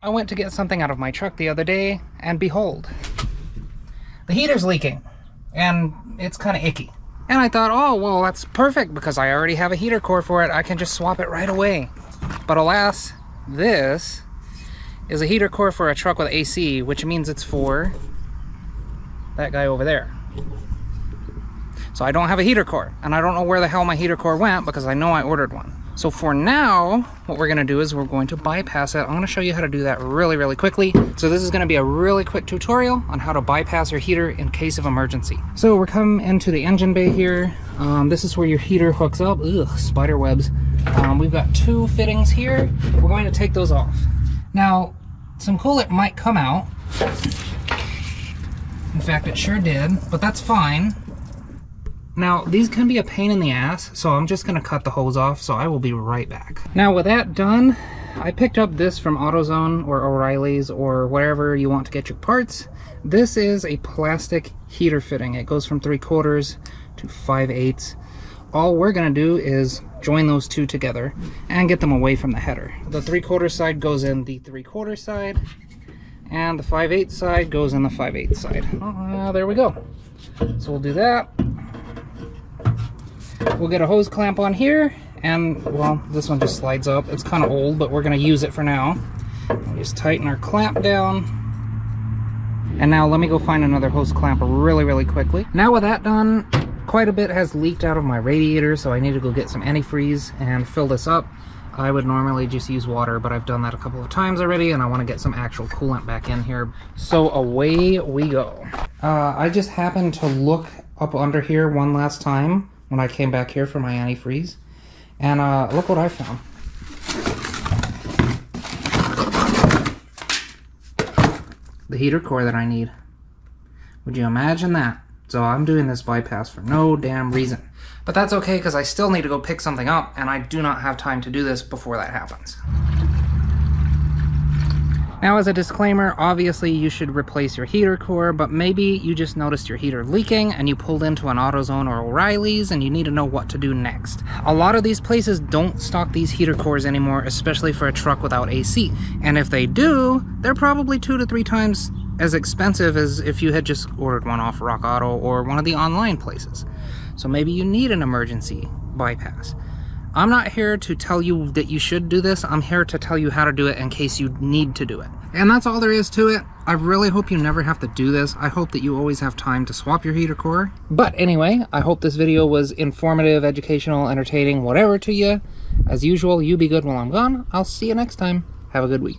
I went to get something out of my truck the other day, and behold, the heater's leaking, and it's kind of icky. And I thought, oh, well, that's perfect because I already have a heater core for it. I can just swap it right away. But alas, this is a heater core for a truck with AC, which means it's for that guy over there. So I don't have a heater core, and I don't know where the hell my heater core went because I know I ordered one. So for now, what we're gonna do is we're going to bypass it. I'm gonna show you how to do that really quickly. So this is gonna be a really quick tutorial on how to bypass your heater in case of emergency. So we're coming into the engine bay here. This is where your heater hooks up. Ugh, spider webs. We've got two fittings here. We're going to take those off. Now, some coolant might come out. In fact, it sure did, but that's fine. Now, these can be a pain in the ass, so I'm just gonna cut the hose off, so I will be right back. Now, with that done, I picked up this from AutoZone or O'Reilly's or wherever you want to get your parts. This is a plastic heater fitting. It goes from 3/4 to 5/8. All we're gonna do is join those two together and get them away from the header. The 3/4 side goes in the 3/4 side, and the 5/8 side goes in the 5/8 side. There we go. So we'll do that. We'll get a hose clamp on here, and well, this one just slides up. It's kind of old, but we're going to use it for now. We'll just tighten our clamp down. And now let me go find another hose clamp really quickly. Now with that done, quite a bit has leaked out of my radiator, so I need to go get some antifreeze and fill this up. I would normally just use water, but I've done that a couple of times already, and I want to get some actual coolant back in here. So away we go. I just happened to look up under here one last time when I came back here for my antifreeze, and look what I found. The heater core that I need. Would you imagine that? So I'm doing this bypass for no damn reason. But that's okay, because I still need to go pick something up, and I do not have time to do this before that happens. Now, as a disclaimer, obviously you should replace your heater core, but maybe you just noticed your heater leaking and you pulled into an AutoZone or O'Reilly's and you need to know what to do next. A lot of these places don't stock these heater cores anymore, especially for a truck without AC. And if they do, they're probably 2 to 3 times as expensive as if you had just ordered one off Rock Auto or one of the online places. So maybe you need an emergency bypass. I'm not here to tell you that you should do this. I'm here to tell you how to do it in case you need to do it. And that's all there is to it. I really hope you never have to do this. I hope that you always have time to swap your heater core. But anyway, I hope this video was informative, educational, entertaining, whatever to you. As usual, you be good while I'm gone. I'll see you next time. Have a good week.